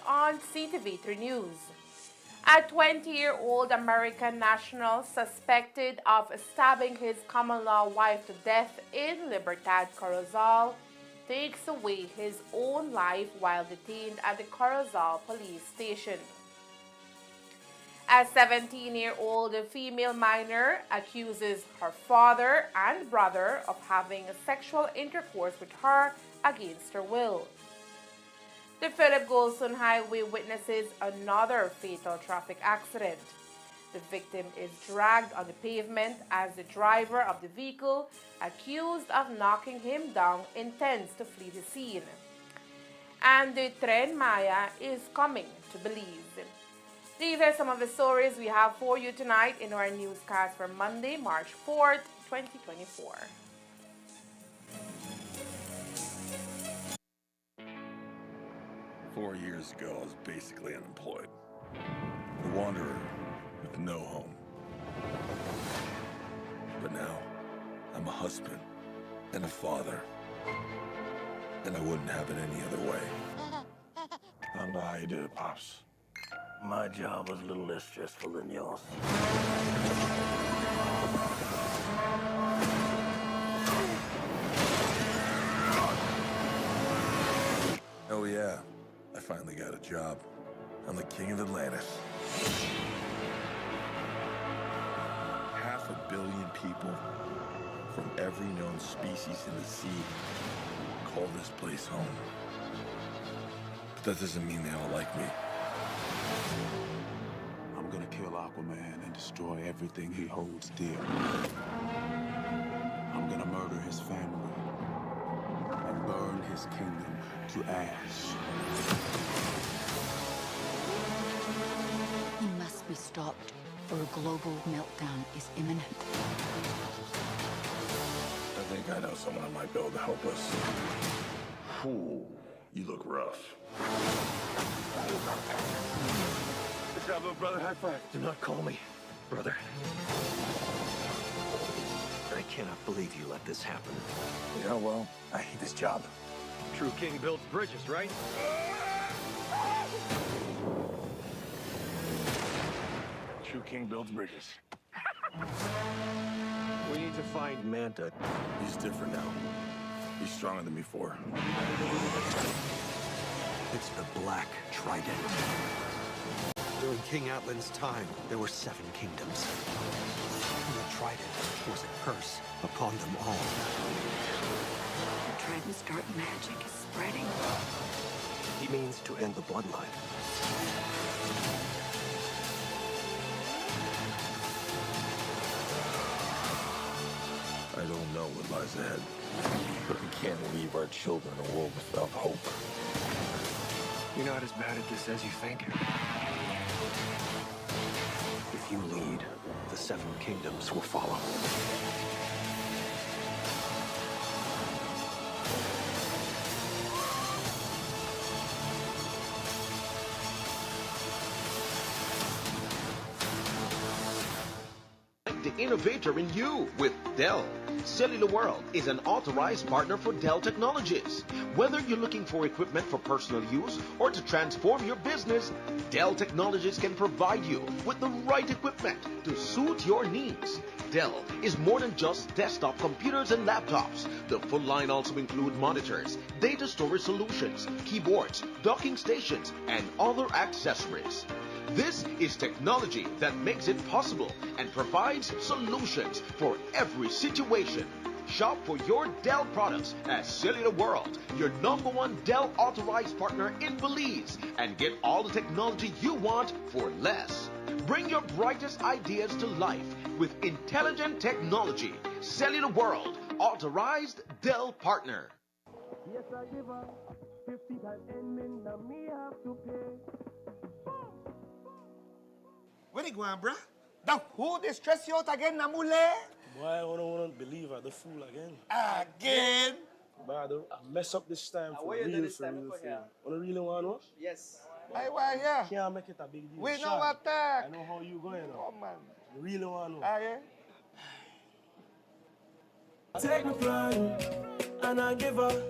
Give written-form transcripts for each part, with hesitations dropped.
on CTV3 News. A 20-year-old American national suspected of stabbing his common-law wife to death in Libertad, Corozal, takes away his own life while detained at the Corozal police station. A 17-year-old female minor accuses her father and brother of having sexual intercourse with her against her will. The Philip Golson Highway witnesses another fatal traffic accident. The victim is dragged on the pavement as the driver of the vehicle, accused of knocking him down, intends to flee the scene. And the Tren Maya is coming to Belize. These are some of the stories we have for you tonight in our newscast for Monday, March 4th, 2024. Four years ago, I was basically unemployed. A wanderer with no home. But now, I'm a husband and a father. And I wouldn't have it any other way. I don't know how you did it, Pops. My job was a little less stressful than yours. Oh yeah, I finally got a job. I'm the king of Atlantis. 500 million people from every known species in the sea call this place home. But that doesn't mean they all like me. I'm gonna kill Aquaman and destroy everything he holds dear. I'm gonna murder his family and burn his kingdom to ash. He must be stopped, or a global meltdown is imminent. I think I know someone who might be able to help us. Ooh, you look rough. Good job, little brother. High five. Do not call me brother. I cannot believe you let this happen. Yeah, well, I hate this job. True king builds bridges, right? True king builds bridges. We need to find Manta. He's different now. He's stronger than before. It's the Black Trident. During King Atlan's time, there were 7 kingdoms. And the Trident was a curse upon them all. The Trident's dark magic is spreading. He means to end the bloodline. I don't know what lies ahead, but we can't leave our children a world without hope. You're not as bad at this as you think. If you lead, the 7 kingdoms will follow. The innovator in you with Dell. Cellular World is an authorized partner for Dell Technologies. Whether you're looking for equipment for personal use or to transform your business, Dell Technologies can provide you with the right equipment to suit your needs. Dell is more than just desktop computers and laptops. The full line also includes monitors, data storage solutions, keyboards, docking stations, and other accessories. This is technology that makes it possible and provides solutions for every situation. Shop for your Dell products at Cellular World, your #1 Dell authorized partner in Belize, and get all the technology you want for less. Bring your brightest ideas to life with intelligent technology. Cellular World, authorized Dell partner. Yes, I give her 50 times admin, now me have to pay. Where you going, bruh? The who they stress you out again, Namule? Boy, I don't want to believe at the fool again. Again? But I mess up this time for real, You really want to know? Yes. I want here. Can't make it a big deal. We know Sure. what that. I know how you going now. Come on. You really want to know? Okay. Take my plan, and I give her.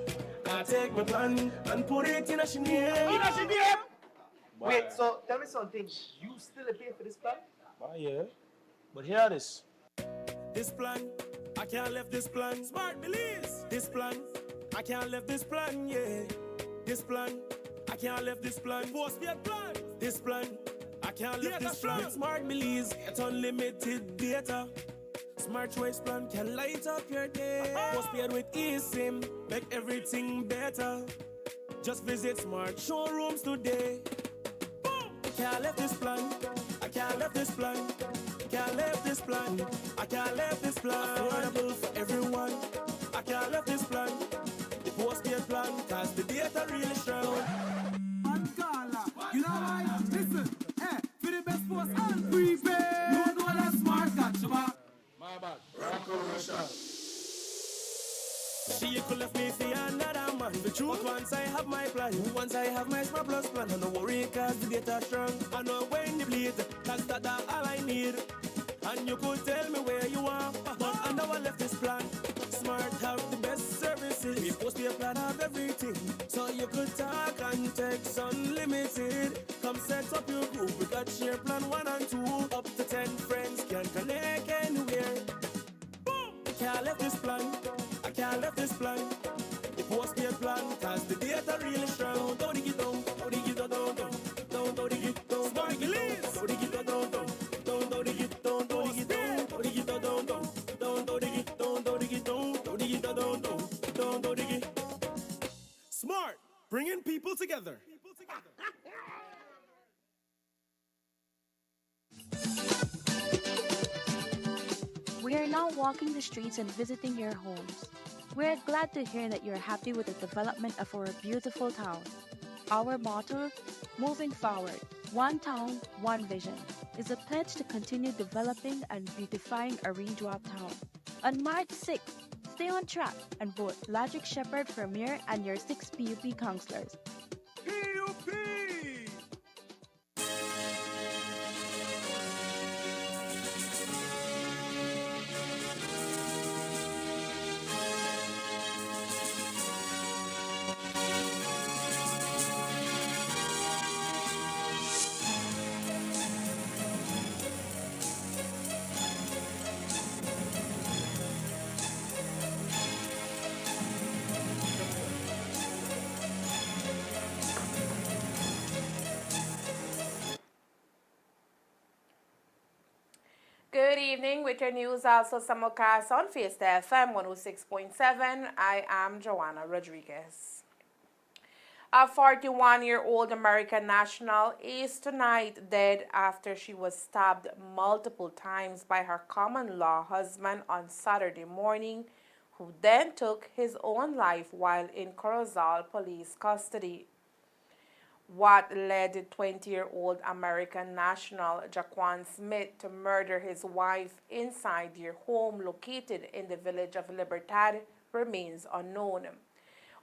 I take my plan and put it in a name. In a name? me something. You still pay for this plan? Oh, yeah. But hear this. This plan, I can't left this plan. Smart Belize. This plan, I can't left this plan, yeah. This plan, I can't left this plan. Postpaid plan. This plan, I can't left this plan. With Smart Belize, get unlimited data. Smart Choice plan can light up your day. Postpaid with eSIM, make everything better. Just visit Smart Showrooms today. Boom! I can't left this plan. I can't left this plan. Can't left this plan. I can't left this plan. Affordable for everyone. I can't left this plan. The postpaid plan, cause the data really strong. Mancala, you know why? Listen, hey, for the best post and prepaid. You know that smart catch, man. My bad. She could left me for another man. The truth, once I have my plan, once I have my Smart Plus plan, and no worry, cause the data strong. I know when the bleed, cause that's all I need. And you could tell me where you are, but I know I left this plan. Smart have the best services. We post your plan have everything, so you could talk and text unlimited. Come set up your group. We got share plan 1 and 2. Up to 10 friends can connect anywhere. Boom! I can't left this plan. I can't left this plan. The postpaid plan, cause the data really strong. Don't dig it down, don't dig it down, don't dig it down, don't dig it down, don't dig it down, don't dig it down, don't dig it down, don't dig it down, don't dig it down, don't dig it down, don't dig it down, don't dig it. Smart, bringing people together. We are now walking the streets and visiting your homes. We are glad to hear that you are happy with the development of our beautiful town. Our motto, moving forward, one town, one vision, is a pledge to continue developing and beautifying a raindrop town. On March 6th, stay on track and vote Logic Shepherd for mayor and your 6 PUP councillors. PUP! Good evening. With your news also simulcast on Fiesta FM 106.7. I am Joanna Rodriguez. A 41-year-old American national is tonight dead after she was stabbed multiple times by her common-law husband on Saturday morning, who then took his own life while in Corozal police custody. What led the 20-year-old American national Jaquan Smith to murder his wife inside their home located in the village of Libertad remains unknown.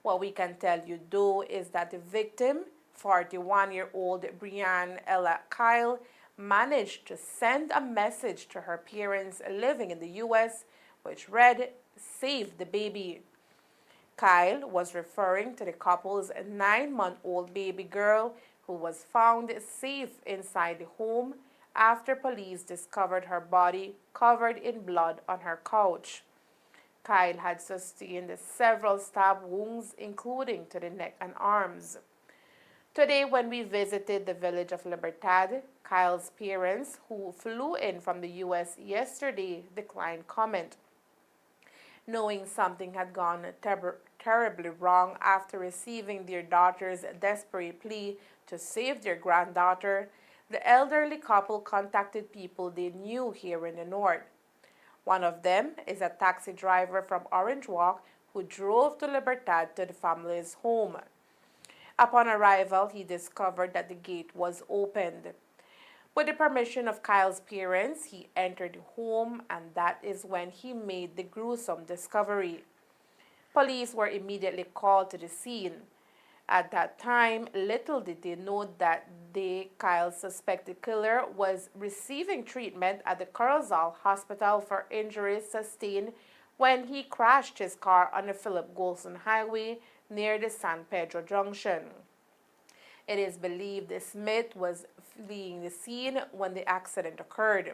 What we can tell you, though, is that the victim, 41-year-old Brianne Ella Kyle, managed to send a message to her parents living in the U.S., which read, "Save the baby." Kyle was referring to the couple's 9-month-old baby girl who was found safe inside the home after police discovered her body covered in blood on her couch. Kyle had sustained several stab wounds, including to the neck and arms. Today, when we visited the village of Libertad, Kyle's parents, who flew in from the U.S. yesterday, declined comment. Knowing something had gone terribly wrong after receiving their daughter's desperate plea to save their granddaughter, the elderly couple contacted people they knew here in the north. One of them is a taxi driver from Orange Walk who drove to Libertad to the family's home. Upon arrival, he discovered that the gate was opened. With the permission of Kyle's parents, he entered the home, and that is when he made the gruesome discovery. Police were immediately called to the scene. At that time, little did they know that Kyle's suspected killer was receiving treatment at the Corozal Hospital for injuries sustained when he crashed his car on the Philip Golson Highway near the San Pedro Junction. It is believed Smith was fleeing the scene when the accident occurred.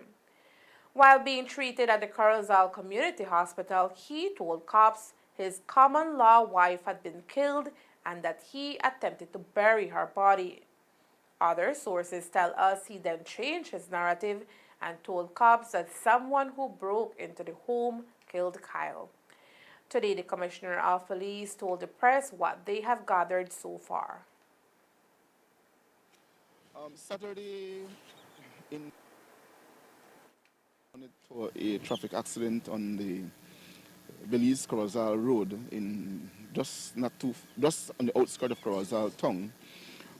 While being treated at the Corozal Community Hospital, he told cops his common-law wife had been killed and that he attempted to bury her body. Other sources tell us he then changed his narrative and told cops that someone who broke into the home killed Kyle. Today, the Commissioner of Police told the press what they have gathered so far. Saturday, in to a traffic accident on the Belize Corozal Road in just on the outskirts of Corozal town,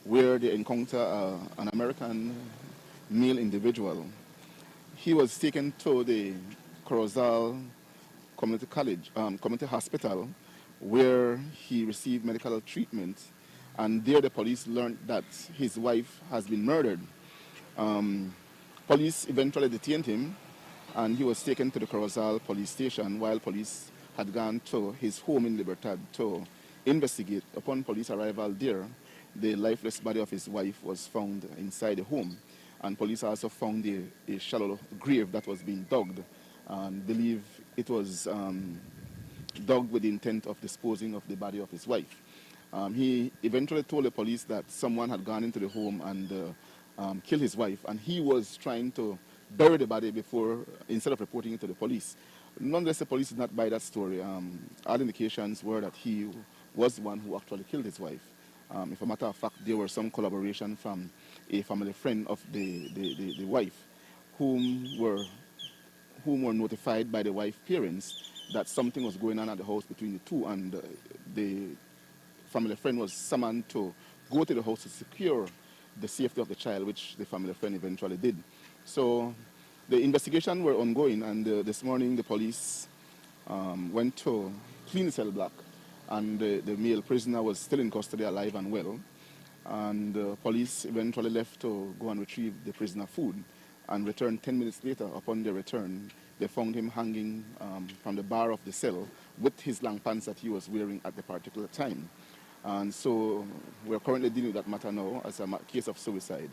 where they encounter an American male individual. He was taken to the Corozal Community Hospital, where he received medical treatment, and there the police learned that his wife has been murdered. Police eventually detained him, and he was taken to the Corozal police station while police had gone to his home in Libertad to investigate. Upon police arrival there, the lifeless body of his wife was found inside the home, and police also found a shallow grave that was being dug, and believe it was dug with the intent of disposing of the body of his wife. He eventually told the police that someone had gone into the home and killed his wife, and he was trying to bury the body instead of reporting it to the police. Nonetheless, the police did not buy that story. All indications were that he was the one who actually killed his wife. If a matter of fact, there was some collaboration from a family friend of the wife, whom were notified by the wife's parents that something was going on at the house between the two, and the family friend was summoned to go to the house to secure the safety of the child, which the family friend eventually did. So the investigation were ongoing, and this morning the police went to clean the cell block, and the male prisoner was still in custody, alive and well. And police eventually left to go and retrieve the prisoner food, and returned 10 minutes later. Upon their return, they found him hanging from the bar of the cell with his long pants that he was wearing at the particular time. And so we're currently dealing with that matter now as a case of suicide.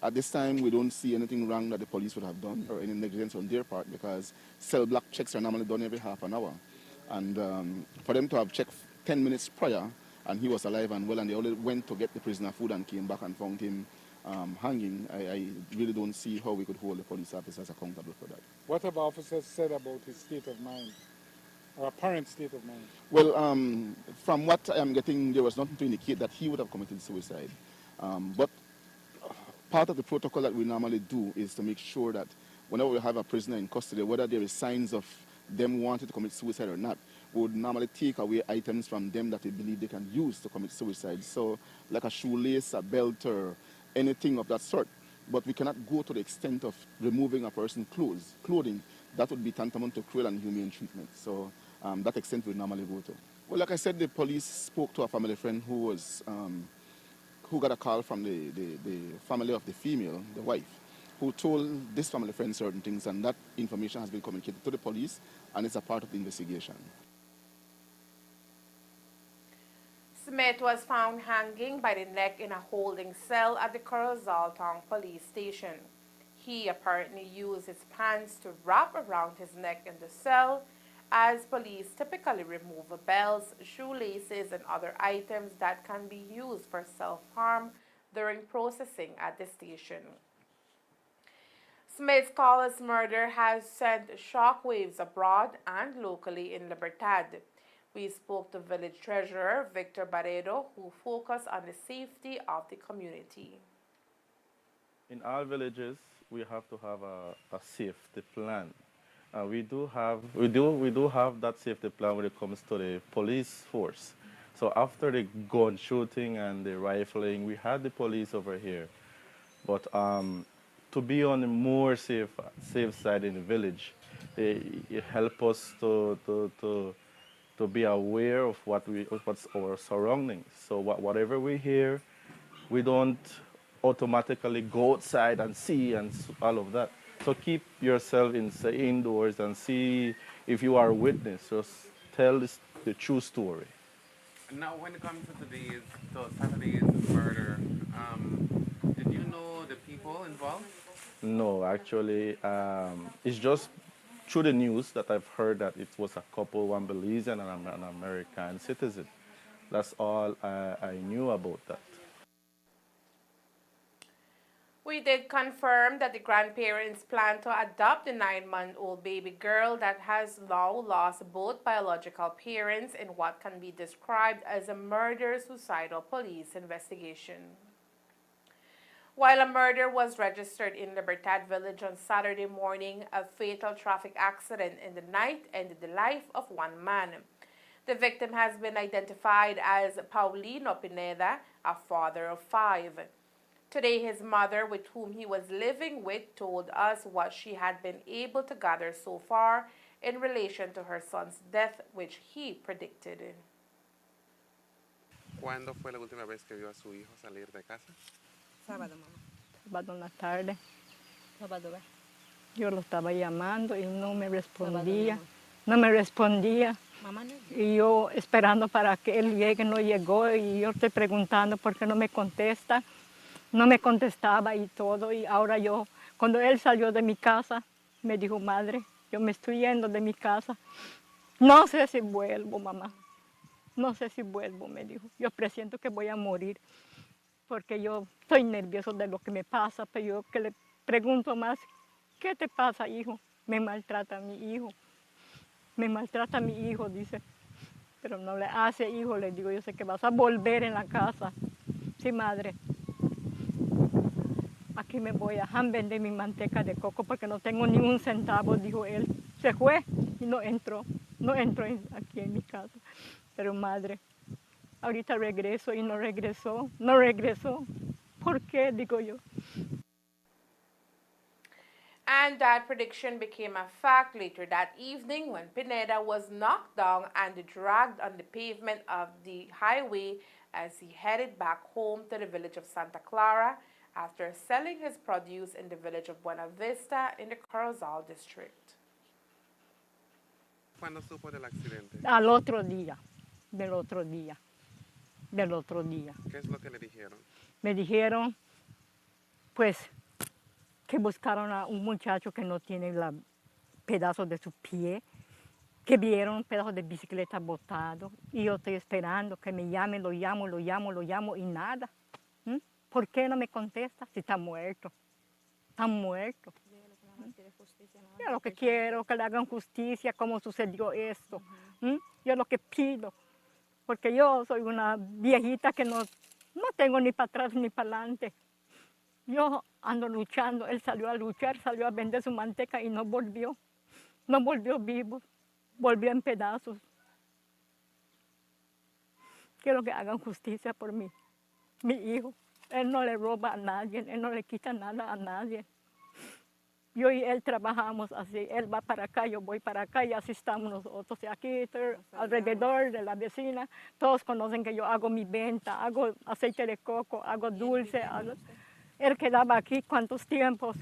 At this time, we don't see anything wrong that the police would have done or any negligence on their part, because cell block checks are normally done every half an hour. And for them to have checked 10 minutes prior, and he was alive and well, and they only went to get the prisoner food and came back and found him hanging, I really don't see how we could hold the police officers accountable for that. What have officers said about his state of mind, or apparent state of mind? Well, from what I am getting, there was nothing to indicate that he would have committed suicide. But part of the protocol that we normally do is to make sure that whenever we have a prisoner in custody, whether there is signs of them wanting to commit suicide or not, we would normally take away items from them that we believe they can use to commit suicide. So like a shoelace, a belt, or anything of that sort. But we cannot go to the extent of removing a person's clothing. That would be tantamount to cruel and inhumane treatment. So that extent we normally go to. Well, like I said, the police spoke to a family friend who got a call from the family of the female, the wife, who told this family friend certain things, and that information has been communicated to the police, and it's a part of the investigation. Smith was found hanging by the neck in a holding cell at the Corozal Town Police Station. He apparently used his pants to wrap around his neck in the cell, as police typically remove belts, shoelaces, and other items that can be used for self-harm during processing at the station. Smith's callous murder has sent shockwaves abroad and locally in Libertad. We spoke to village treasurer Victor Barredo, who focused on the safety of the community. In our villages, we have to have a safety plan. We do have that safety plan when it comes to the police force. So after the gun shooting and the rifling, we had the police over here. But to be on the more safe side in the village, it helps us to be aware of what's our surroundings. So whatever we hear, we don't automatically go outside and see and all of that. So keep yourself indoors and see if you are a witness. Just tell the true story. Now, when it comes to Saturday's murder, did you know the people involved? No, actually, it's just through the news that I've heard that it was a couple, one Belizean and an American citizen. That's all I knew about that. We did confirm that the grandparents plan to adopt the 9-month-old baby girl that has now lost both biological parents in what can be described as a murder-suicidal police investigation. While a murder was registered in Libertad village on Saturday morning, a fatal traffic accident in the night ended the life of one man. The victim has been identified as Paulino Pineda, a father of 5. Today, his mother, with whom he was living with, told us what she had been able to gather so far in relation to her son's death, which he predicted. ¿Cuándo fue la última vez que vio a su hijo salir de casa? Sábado, mamá. Sábado en la tarde. Sábado, ¿ve? Yo lo estaba llamando y no me respondía. No me respondía. Mamá, no. Y yo esperando para que él llegue, no llegó. Y yo estoy preguntando por qué no me contesta. No me contestaba y todo. Y ahora yo, cuando él salió de mi casa, me dijo, madre, yo me estoy yendo de mi casa. No sé si vuelvo, mamá. No sé si vuelvo, me dijo. Yo presiento que voy a morir porque yo estoy nervioso de lo que me pasa, pero yo que le pregunto más, ¿qué te pasa, hijo? Me maltrata mi hijo. Me maltrata mi hijo, dice. Pero no le hace, hijo, le digo, yo sé que vas a volver en la casa. Sí, madre. Aquí me voy a vender mi manteca de coco porque no tengo ni un centavo, dijo él. Se fue y no entró aquí en mi casa. Pero madre, ahorita regreso y no regresó. ¿Por qué? Digo yo. And that prediction became a fact later that evening when Pineda was knocked down and dragged on the pavement of the highway as he headed back home to the village of Santa Clara after selling his produce in the village of Buena Vista in the Corozal district. ¿Cuándo supo del accidente? Al otro día, del otro día. ¿Qué es lo que le dijeron? Me dijeron, pues, que buscaron a un muchacho que no tiene pedazos de su pie, que vieron pedazos de bicicleta botado, y yo estoy esperando que me llamen, lo llamo, y nada. ¿Por qué no me contesta si está muerto? Está muerto. Yo lo que quiero, que le hagan justicia, cómo sucedió esto. Yo lo que pido, porque yo soy una viejita que no tengo ni para atrás ni para adelante. Yo ando luchando, él salió a luchar, salió a vender su manteca y no volvió vivo, volvió en pedazos. Quiero que hagan justicia por mí, mi hijo. Él no le roba a nadie, él no le quita nada a nadie. Yo y él trabajamos así, él va para acá, yo voy para acá y así estamos nosotros. Y aquí alrededor de la vecina, todos conocen que yo hago mi venta, hago aceite de coco, hago dulce. Él quedaba aquí cuántos tiempos,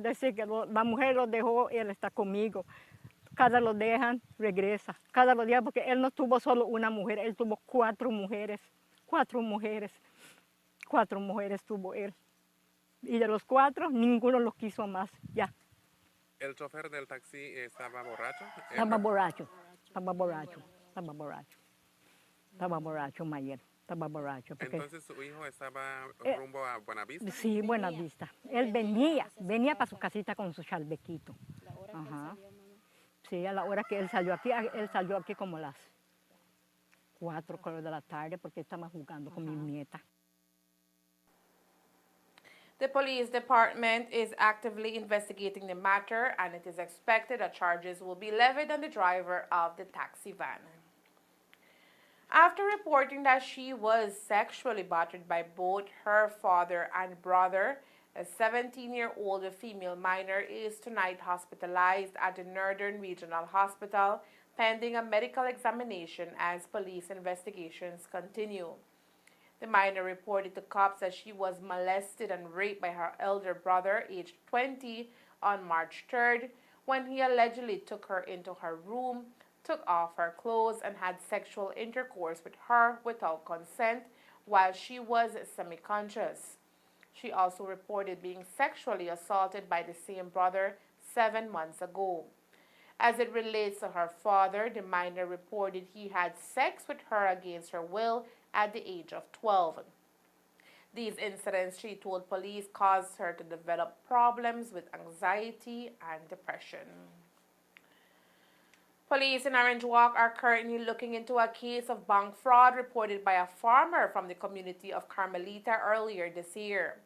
decir que la mujer lo dejó, él está conmigo. Cada lo dejan, regresa. Cada lo dejan porque él no tuvo solo una mujer, él tuvo 4 mujeres. 4 mujeres tuvo él. Y de los 4, ninguno los quiso más, ya. ¿El chofer del taxi estaba borracho? Estaba borracho, Mayer. Estaba borracho. Entonces su hijo estaba rumbo a Buenavista. Sí, Buenavista. Él venía para su casita con su chalbequito. Ajá. Sí, a la hora que él salió aquí como las 4 de la tarde porque estaba jugando con mi nieta. The police department is actively investigating the matter, and it is expected that charges will be levied on the driver of the taxi van. After reporting that she was sexually battered by both her father and brother, a 17-year-old female minor is tonight hospitalized at the Northern Regional Hospital pending a medical examination as police investigations continue. The minor reported to cops that she was molested and raped by her elder brother, aged 20, on March 3rd, when he allegedly took her into her room, took off her clothes and had sexual intercourse with her without consent while she was semi-conscious. She also reported being sexually assaulted by the same brother 7 months ago. As it relates to her father, the minor reported he had sex with her against her will at the age of 12. These incidents, she told police, caused her to develop problems with anxiety and depression. Police in Orange Walk are currently looking into a case of bank fraud reported by a farmer from the community of Carmelita earlier this year.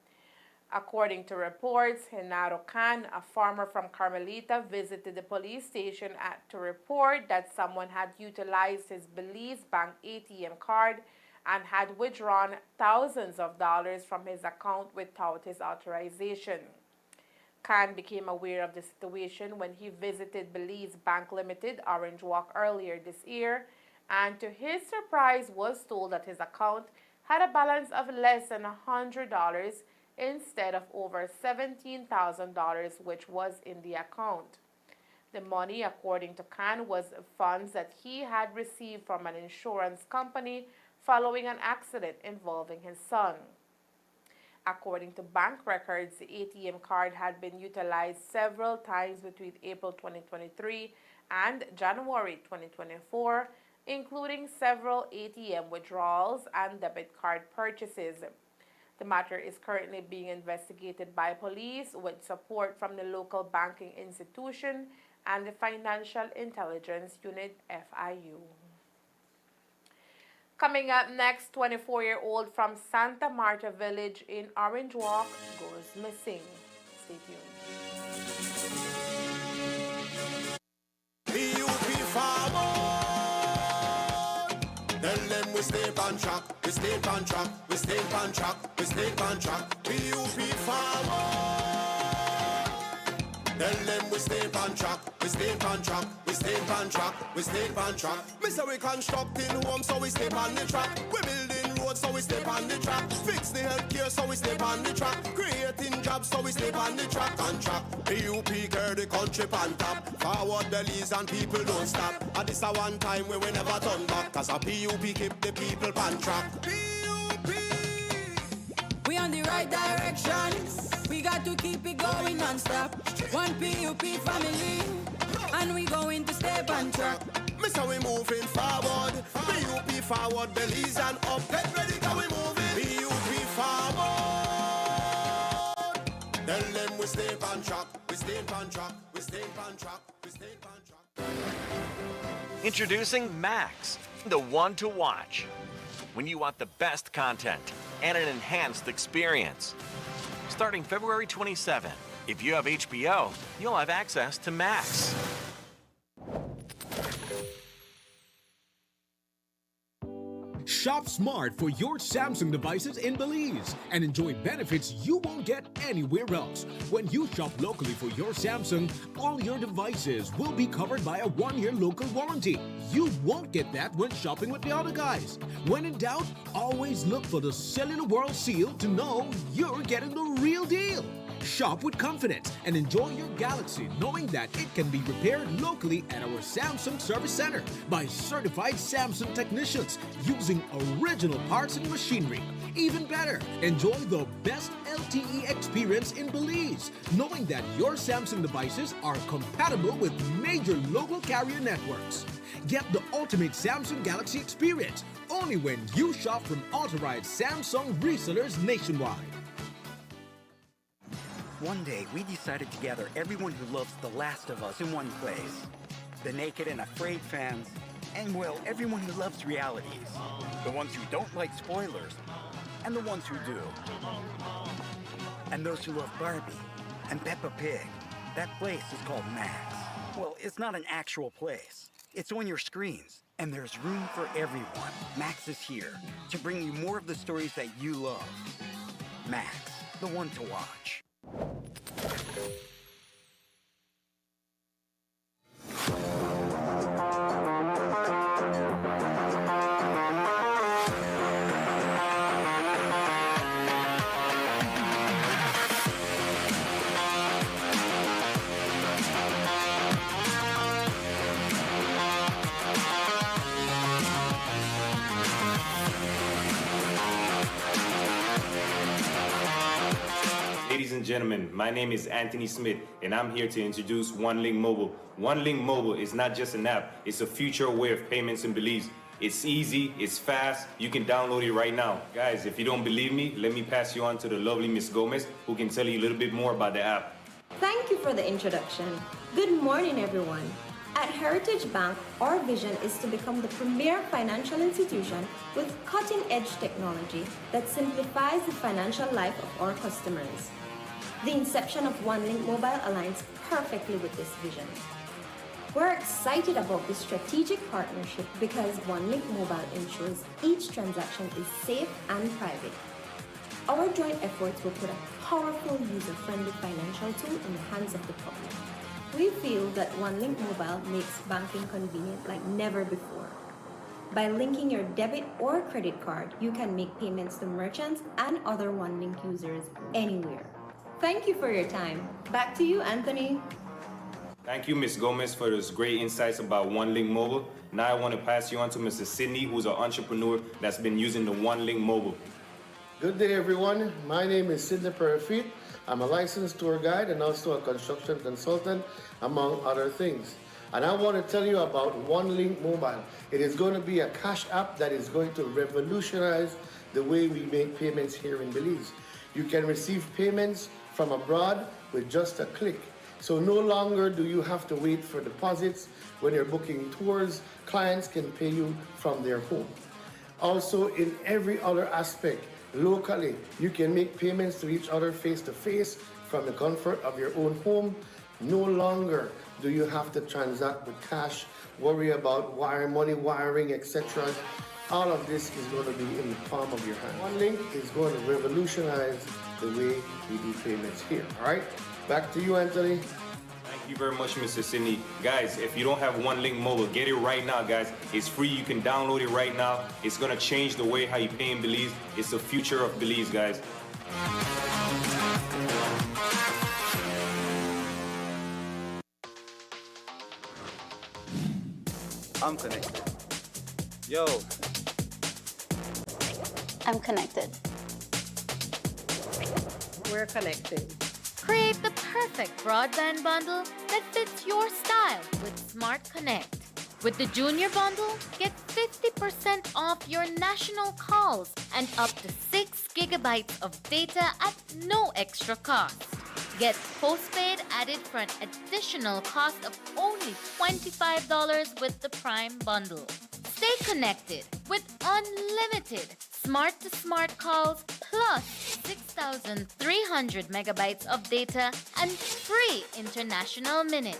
According to reports, Genaro Khan, a farmer from Carmelita, visited the police station to report that someone had utilized his Belize Bank ATM card and had withdrawn thousands of dollars from his account without his authorization. Khan became aware of the situation when he visited Belize Bank Limited, Orange Walk, earlier this year, and to his surprise was told that his account had a balance of less than $100 instead of over $17,000, which was in the account. The money, according to Khan, was funds that he had received from an insurance company following an accident involving his son. According to bank records, the ATM card had been utilized several times between April 2023 and January 2024, including several ATM withdrawals and debit card purchases. The matter is currently being investigated by police with support from the local banking institution and the Financial Intelligence Unit, FIU. Coming up next, 24-year-old from Santa Marta Village in Orange Walk goes missing. Stay tuned. Tell them we stay on track, we stay on track, we stay on track, we stay on track. PUP forward. Tell them we stay on track, we stay on track, we stay on track, we stay on track. Me say we constructing homes, so we stay on the track. We building roads, so we stay on the track. Fix the healthcare, so we stay on the track. Creating jobs, so we stay on the track. On track, PUP carry the country on top. Forward bellies and people don't stop. And this a one time where we never turn back. Cause a PUP keep the people on track. PUP, we on the right direction. We got to keep it going non-stop. One PUP family, and we going to stay on track. Miss how we moving forward. PUP forward, bellies and up. Get ready, how we moving. PUP forward. Tell them we stay on track. We stay on track. We stay on track. We stay on track. Introducing Max, the one to watch. When you want the best content and an enhanced experience. Starting February 27, if you have HBO, you'll have access to Max. Shop smart for your Samsung devices in Belize and enjoy benefits you won't get anywhere else. When you shop locally for your Samsung, all your devices will be covered by a 1-year local warranty. You won't get that when shopping with the other guys. When in doubt, always look for the Cellular World seal to know you're getting the real deal. Shop with confidence and enjoy your Galaxy knowing that it can be repaired locally at our Samsung Service Center by certified Samsung technicians using original parts and machinery. Even better, enjoy the best LTE experience in Belize knowing that your Samsung devices are compatible with major local carrier networks. Get the ultimate Samsung Galaxy experience only when you shop from authorized Samsung resellers nationwide. One day, we decided to gather everyone who loves The Last of Us in one place. The naked and afraid fans, and well, everyone who loves realities. The ones who don't like spoilers, and the ones who do. And those who love Barbie and Peppa Pig. That place is called Max. Well, it's not an actual place. It's on your screens, and there's room for everyone. Max is here to bring you more of the stories that you love. Max, the one to watch. Ladies and gentlemen, my name is Anthony Smith, and I'm here to introduce OneLink Mobile. OneLink Mobile is not just an app, it's a future way of payments in Belize. It's easy, it's fast, you can download it right now. Guys, if you don't believe me, let me pass you on to the lovely Miss Gomez, who can tell you a little bit more about the app. Thank you for the introduction. Good morning, everyone. At Heritage Bank, our vision is to become the premier financial institution with cutting-edge technology that simplifies the financial life of our customers. The inception of OneLink Mobile aligns perfectly with this vision. We're excited about this strategic partnership because OneLink Mobile ensures each transaction is safe and private. Our joint efforts will put a powerful user-friendly financial tool in the hands of the public. We feel that OneLink Mobile makes banking convenient like never before. By linking your debit or credit card, you can make payments to merchants and other OneLink users anywhere. Thank you for your time. Back to you, Anthony. Thank you, Ms. Gomez, for those great insights about OneLink Mobile. Now I want to pass you on to Mrs. Sydney, who's an entrepreneur that's been using the OneLink Mobile. Good day, everyone. My name is Sidney Perifit. I'm a licensed tour guide and also a construction consultant, among other things. And I want to tell you about OneLink Mobile. It is going to be a cash app that is going to revolutionize the way we make payments here in Belize. You can receive payments from abroad with just a click. So no longer do you have to wait for deposits. When you're booking tours, clients can pay you from their home. Also, in every other aspect, locally, you can make payments to each other face-to-face from the comfort of your own home. No longer do you have to transact with cash, worry about money wiring, etc. All of this is going to be in the palm of your hand. OneLink is going to revolutionize the way we do payments here. All right, back to you, Anthony. Thank you very much, Mr. Sydney. Guys, if you don't have OneLink Mobile, get it right now, guys. It's free. You can download it right now. It's going to change the way how you pay in Belize. It's the future of Belize, guys. I'm connected. Yo. I'm connected. We're connected. Create the perfect broadband bundle that fits your style with Smart Connect. With the Junior Bundle, get 50% off your national calls and up to 6 gigabytes of data at no extra cost. Get postpaid added for an additional cost of only $25 with the Prime Bundle. Stay connected with unlimited smart-to-smart calls plus 6,300 megabytes of data and free international minutes.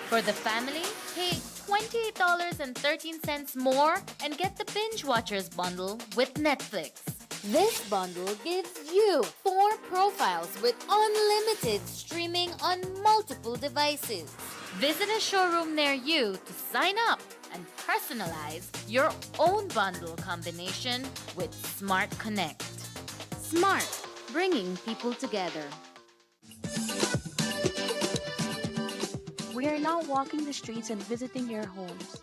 For the family, pay $28.13 more and get the Binge Watchers bundle with Netflix. This bundle gives you 4 profiles with unlimited streaming on multiple devices. Visit a showroom near you to sign up and personalize your own bundle combination with Smart Connect. Smart, bringing people together. We are now walking the streets and visiting your homes.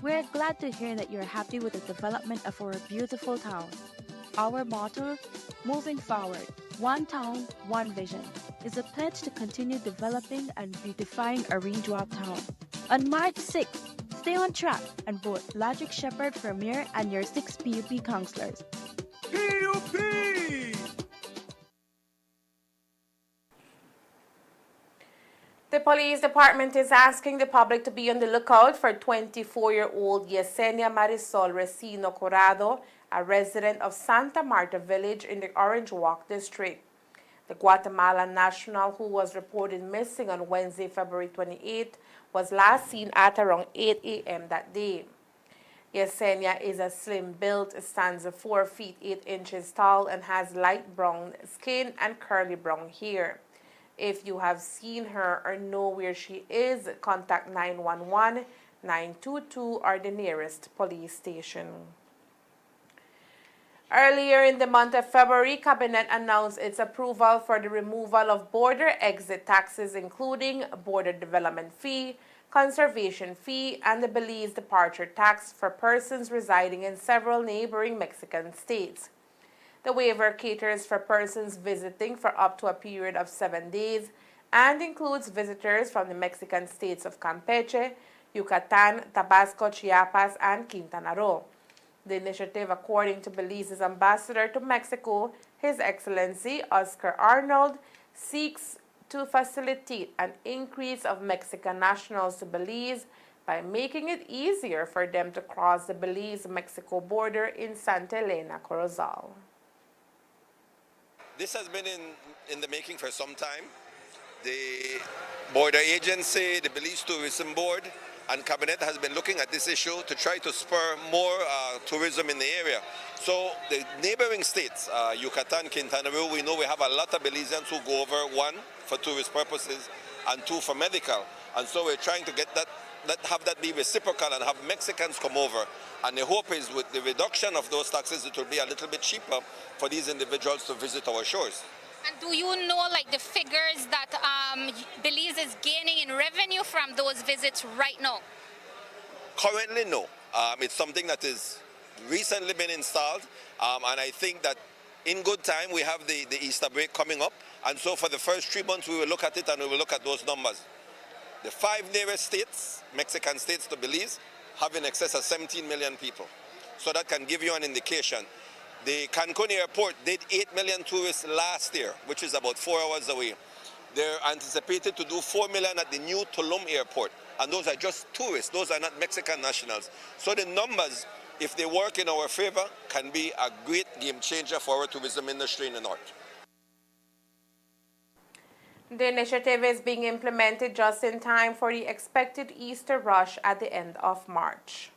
We are glad to hear that you're happy with the development of our beautiful town. Our motto, moving forward, one town, one vision, is a pledge to continue developing and beautifying a raindrop town. On March 6th, stay on track and vote Logic Shepherd for mayor and your 6 PUP councillors. PUP! The police department is asking the public to be on the lookout for 24-year-old Yesenia Marisol Resino Corrado, a resident of Santa Marta Village in the Orange Walk district. The Guatemalan national, who was reported missing on Wednesday, February 28, was last seen at around 8 a.m. that day. Yesenia is a slim build, stands 4 feet 8 inches tall, and has light brown skin and curly brown hair. If you have seen her or know where she is, contact 911, 922, or the nearest police station. Earlier in the month of February, Cabinet announced its approval for the removal of border exit taxes, including border development fee, conservation fee, and the Belize departure tax for persons residing in several neighboring Mexican states. The waiver caters for persons visiting for up to a period of 7 days and includes visitors from the Mexican states of Campeche, Yucatan, Tabasco, Chiapas, and Quintana Roo. The initiative, according to Belize's ambassador to Mexico, His Excellency Oscar Arnold, seeks to facilitate an increase of Mexican nationals to Belize by making it easier for them to cross the Belize-Mexico border in Santa Elena, Corozal. This has been in the making for some time. The border agency, the Belize Tourism Board, and Cabinet has been looking at this issue to try to spur more tourism in the area. So the neighboring states, Yucatan, Quintana Roo, we know we have a lot of Belizeans who go over, one, for tourist purposes, and two, for medical. And so we're trying to get that, have that be reciprocal and have Mexicans come over. And the hope is with the reduction of those taxes, it will be a little bit cheaper for these individuals to visit our shores. And do you know like the figures that Belize is gaining in revenue from those visits right now? Currently, no. It's something that is recently been installed, and I think that in good time we have the Easter break coming up, and so for the first 3 months we will look at it and we will look at those numbers. The 5 nearest states, Mexican states to Belize, have in excess of 17 million people. So that can give you an indication. The Cancun airport did 8 million tourists last year, which is about 4 hours away. They're anticipated to do 4 million at the new Tulum airport. And those are just tourists. Those are not Mexican nationals. So the numbers, if they work in our favor, can be a great game changer for our tourism industry in the north. The initiative is being implemented just in time for the expected Easter rush at the end of March.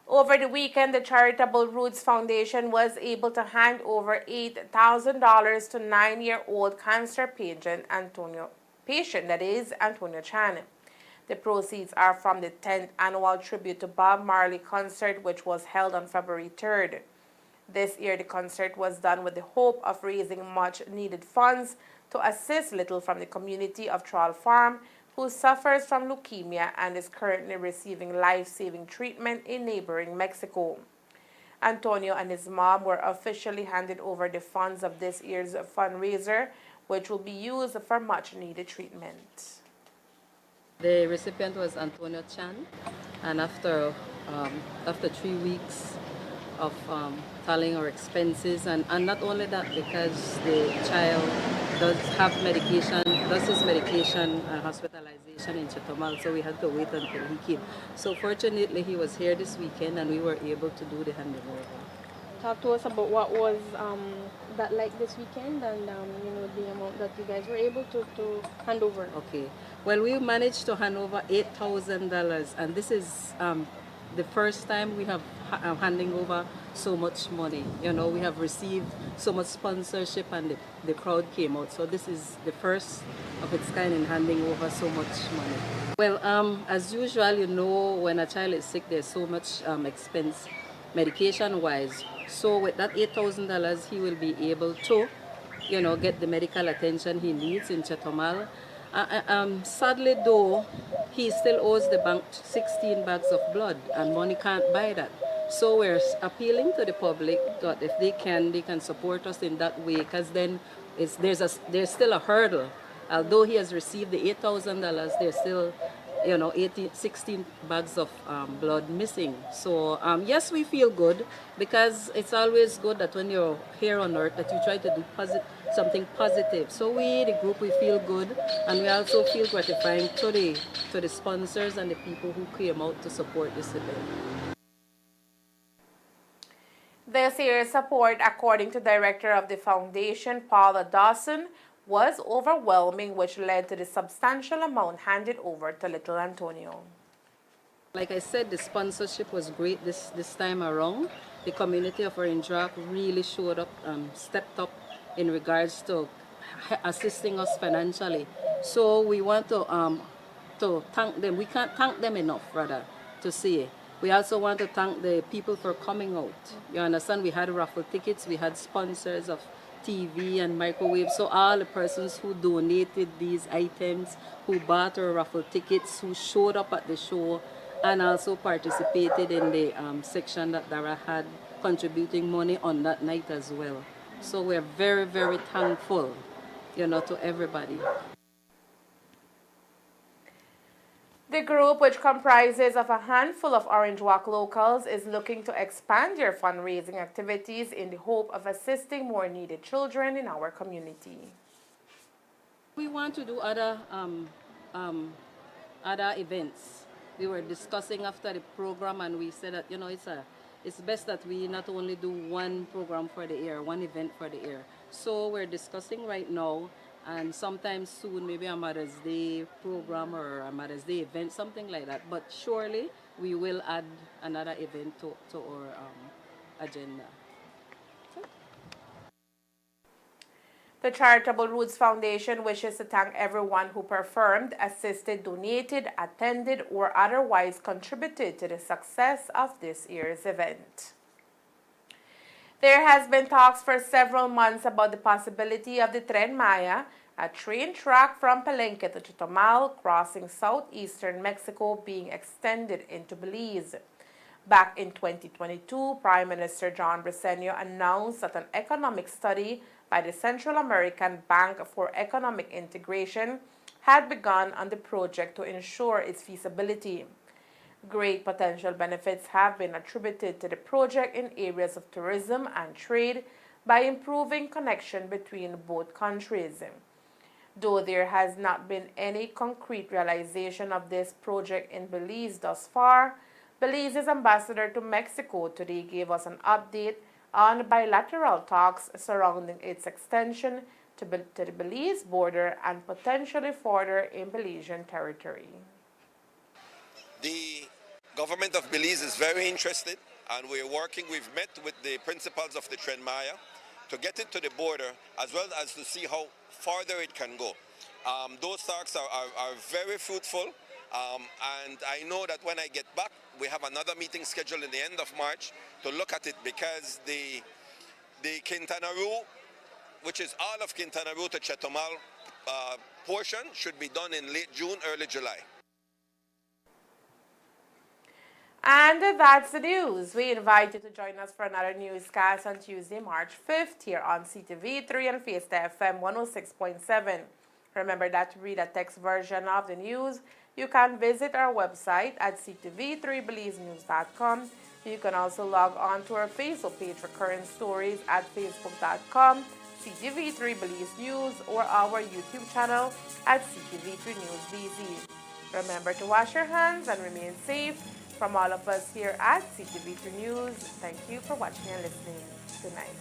Over the weekend, the Charitable Roots Foundation was able to hand over $8,000 to 9-year-old cancer patient Antonio Chan. The proceeds are from the 10th annual tribute to Bob Marley concert, which was held on February 3rd. This year, the concert was done with the hope of raising much-needed funds to assist Little from the community of Troll Farm, who suffers from leukemia and is currently receiving life-saving treatment in neighboring Mexico. Antonio and his mom were officially handed over the funds of this year's fundraiser, which will be used for much-needed treatment. The recipient was Antonio Chan, and after 3 weeks of tallying our expenses, and not only that, because the child does his medication and hospitalization in Chetumal, so we had to wait until he came. So fortunately, he was here this weekend, and we were able to do the handover. Talk to us about what was that like this weekend, and the amount that you guys were able to hand over. Okay, well, we managed to hand over $8,000, and this is the first time we have handing over so much money. We have received so much sponsorship, and the crowd came out. So this is the first of its kind in handing over so much money. Well, as usual, when a child is sick, there's so much expense medication-wise. So with that $8,000, he will be able to, get the medical attention he needs in Chetumal. Sadly though, he still owes the bank 16 bags of blood, and money can't buy that. So we're appealing to the public that if they can support us in that way, because then there's still a hurdle. Although he has received the $8,000, there's still 16 bags of blood missing. So yes, we feel good, because it's always good that when you're here on earth that you try to do something positive. So the group, we feel good, and we also feel gratifying to the sponsors and the people who came out to support this event. This year's support, according to Director of the Foundation, Paula Dawson, was overwhelming, which led to the substantial amount handed over to Little Antonio. Like I said, the sponsorship was great this time around. The community of Orange Rock really showed up, stepped up in regards to assisting us financially. So we want to thank them. We can't thank them enough, rather, to say. We also want to thank the people for coming out. You understand, we had raffle tickets, we had sponsors of TV and microwave. So all the persons who donated these items, who bought our raffle tickets, who showed up at the show, and also participated in the section that Dara had contributing money on that night as well. So we're very, very thankful, to everybody. The group, which comprises of a handful of Orange Walk locals, is looking to expand their fundraising activities in the hope of assisting more needed children in our community. We want to do other events. We were discussing after the program, and we said that it's best that we not only do one program for the year, one event for the year. So we're discussing right now, and sometime soon, maybe a Mother's Day program or a Mother's Day event, something like that. But surely we will add another event to our agenda. The Charitable Roots Foundation wishes to thank everyone who performed, assisted, donated, attended, or otherwise contributed to the success of this year's event. There has been talks for several months about the possibility of the Tren Maya, a train track from Palenque to Chetumal crossing southeastern Mexico, being extended into Belize. Back in 2022, Prime Minister John Briceño announced that an economic study by the Central American Bank for Economic Integration had begun on the project to ensure its feasibility. Great potential benefits have been attributed to the project in areas of tourism and trade by improving connection between both countries. Though there has not been any concrete realization of this project in Belize thus far, Belize's ambassador to Mexico today gave us an update on bilateral talks surrounding its extension to the Belize border and potentially further in Belizean territory. The government of Belize is very interested, and we're working. We've met with the principals of the Tren Maya to get it to the border, as well as to see how farther it can go. Those talks are very fruitful, and I know that when I get back, we have another meeting scheduled in the end of March to look at it, because the Quintana Roo, which is all of Quintana Roo to Chetumal portion, should be done in late June, early July. And that's the news. We invite you to join us for another newscast on Tuesday, March 5th here on CTV3 and Fiesta FM 106.7. Remember that to read a text version of the news, you can visit our website at ctv3belizenews.com. You can also log on to our Facebook page for current stories at facebook.com, CTV3 Belize News, or our YouTube channel at CTV3 News BZ. Remember to wash your hands and remain safe. From all of us here at CTV3 News, thank you for watching and listening. Good night.